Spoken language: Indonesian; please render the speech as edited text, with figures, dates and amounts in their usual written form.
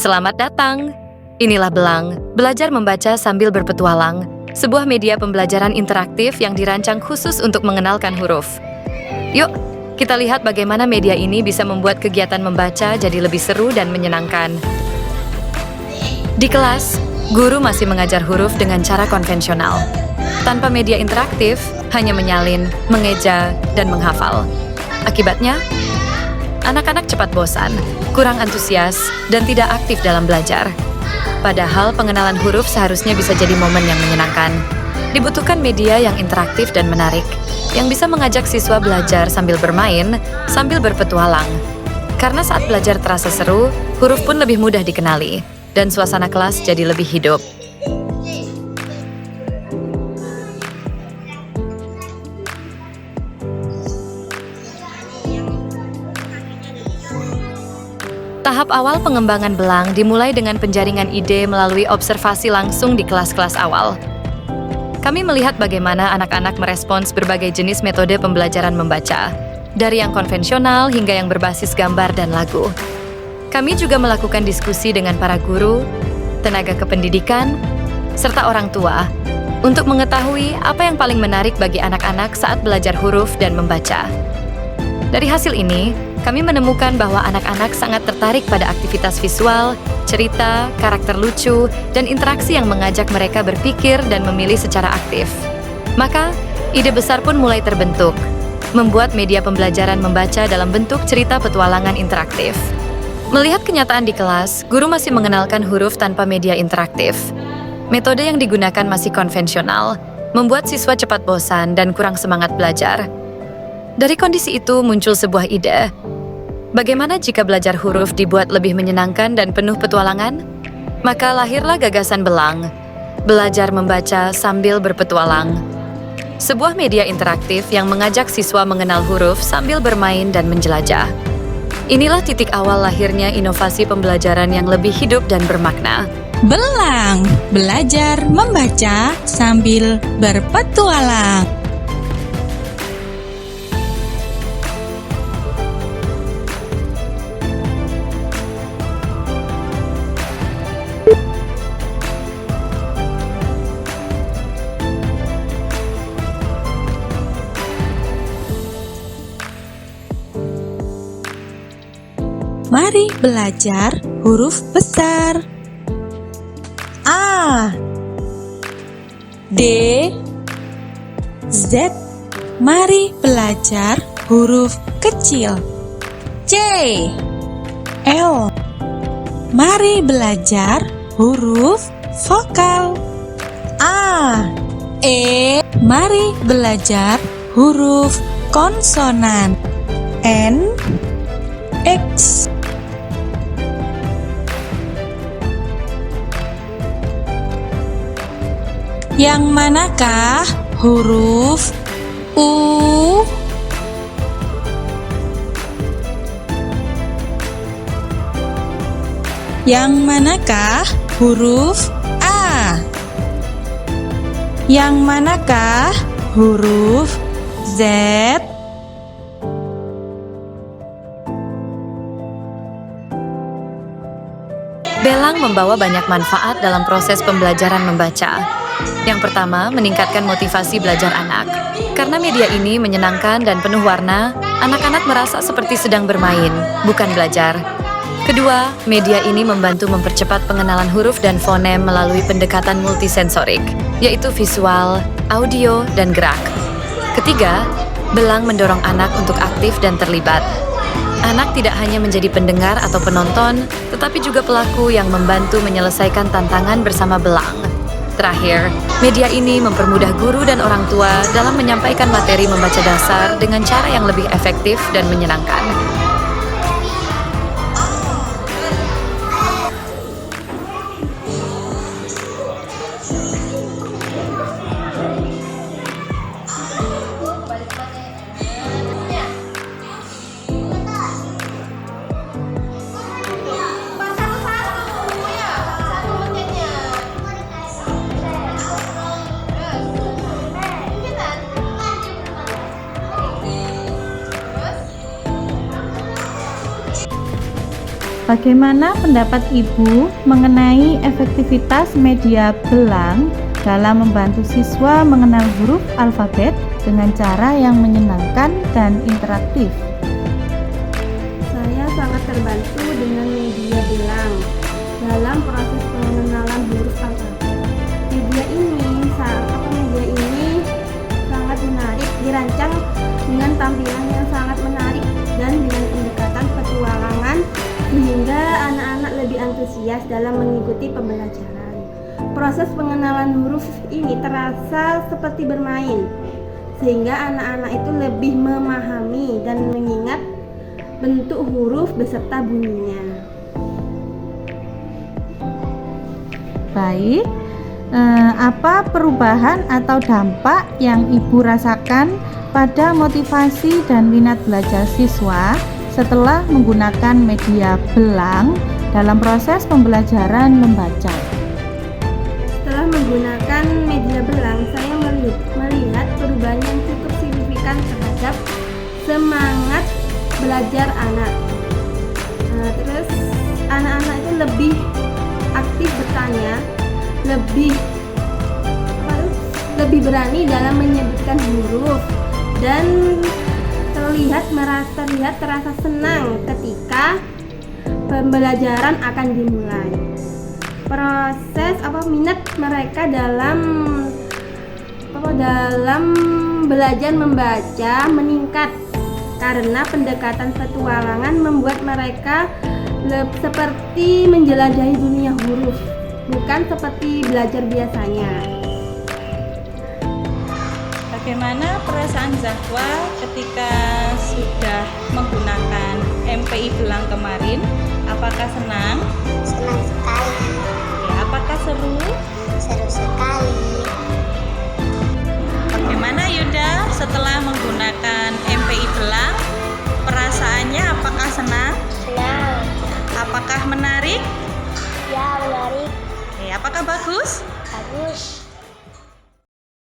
Selamat datang. Inilah Belang, belajar membaca sambil berpetualang, sebuah media pembelajaran interaktif yang dirancang khusus untuk mengenalkan huruf. Yuk, kita lihat bagaimana media ini bisa membuat kegiatan membaca jadi lebih seru dan menyenangkan. Di kelas, guru masih mengajar huruf dengan cara konvensional. Tanpa media interaktif, hanya menyalin, mengeja, dan menghafal. Akibatnya, anak-anak cepat bosan, kurang antusias, dan tidak aktif dalam belajar. Padahal pengenalan huruf seharusnya bisa jadi momen yang menyenangkan. Dibutuhkan media yang interaktif dan menarik, yang bisa mengajak siswa belajar sambil bermain, sambil berpetualang. Karena saat belajar terasa seru, huruf pun lebih mudah dikenali, dan suasana kelas jadi lebih hidup. Tahap awal pengembangan Belang dimulai dengan penjaringan ide melalui observasi langsung di kelas-kelas awal. Kami melihat bagaimana anak-anak merespons berbagai jenis metode pembelajaran membaca, dari yang konvensional hingga yang berbasis gambar dan lagu. Kami juga melakukan diskusi dengan para guru, tenaga kependidikan, serta orang tua, untuk mengetahui apa yang paling menarik bagi anak-anak saat belajar huruf dan membaca. Dari hasil ini, kami menemukan bahwa anak-anak sangat tertarik pada aktivitas visual, cerita, karakter lucu, dan interaksi yang mengajak mereka berpikir dan memilih secara aktif. Maka, ide besar pun mulai terbentuk, membuat media pembelajaran membaca dalam bentuk cerita petualangan interaktif. Melihat kenyataan di kelas, guru masih mengenalkan huruf tanpa media interaktif. Metode yang digunakan masih konvensional, membuat siswa cepat bosan dan kurang semangat belajar. Dari kondisi itu muncul sebuah ide. Bagaimana jika belajar huruf dibuat lebih menyenangkan dan penuh petualangan? Maka lahirlah gagasan Belang, belajar membaca sambil berpetualang. Sebuah media interaktif yang mengajak siswa mengenal huruf sambil bermain dan menjelajah. Inilah titik awal lahirnya inovasi pembelajaran yang lebih hidup dan bermakna. Belang, belajar membaca sambil berpetualang. Mari belajar huruf besar. A, D, Z. Mari belajar huruf kecil. C, L. Mari belajar huruf vokal. A, E. Mari belajar huruf konsonan. N, X. Yang manakah huruf U? Yang manakah huruf A? Yang manakah huruf Z? Belang membawa banyak manfaat dalam proses pembelajaran membaca. Yang pertama, meningkatkan motivasi belajar anak. Karena media ini menyenangkan dan penuh warna, anak-anak merasa seperti sedang bermain, bukan belajar. Kedua, media ini membantu mempercepat pengenalan huruf dan fonem melalui pendekatan multisensorik, yaitu visual, audio, dan gerak. Ketiga, Belang mendorong anak untuk aktif dan terlibat. Anak tidak hanya menjadi pendengar atau penonton, tetapi juga pelaku yang membantu menyelesaikan tantangan bersama Belang. Terakhir, media ini mempermudah guru dan orang tua dalam menyampaikan materi membaca dasar dengan cara yang lebih efektif dan menyenangkan. Bagaimana pendapat Ibu mengenai efektivitas media belang dalam membantu siswa mengenal huruf alfabet dengan cara yang menyenangkan dan interaktif? Saya sangat terbantu dengan media belang dalam proses pengenalan huruf alfabet. Media ini sangat menarik, dirancang dengan tampilan yang sangat menarik dan dengan pendekatan petualangan sehingga anak-anak lebih antusias dalam mengikuti pembelajaran. Proses pengenalan huruf ini terasa seperti bermain, sehingga anak-anak itu lebih memahami dan mengingat bentuk huruf beserta bunyinya. Baik, apa perubahan atau dampak yang Ibu rasakan pada motivasi dan minat belajar siswa setelah menggunakan media belang dalam proses pembelajaran membaca? Setelah menggunakan media belang, saya melihat perubahan yang cukup signifikan terhadap semangat belajar anak. Terus anak-anak itu lebih aktif bertanya, lebih berani dalam menyebutkan huruf dan terasa senang ketika pembelajaran akan dimulai. Proses minat mereka dalam belajar membaca meningkat karena pendekatan petualangan membuat mereka seperti menjelajahi dunia huruf, bukan seperti belajar biasanya. Bagaimana perasaan Zahwa ketika sudah menggunakan MPI belang kemarin? Apakah senang? Senang sekali, Ya, apakah seru? seru sekali. Bagaimana Yuda setelah menggunakan MPI belang? Perasaannya apakah senang? Senang, Apakah menarik? ya menarik, Apakah bagus? bagus.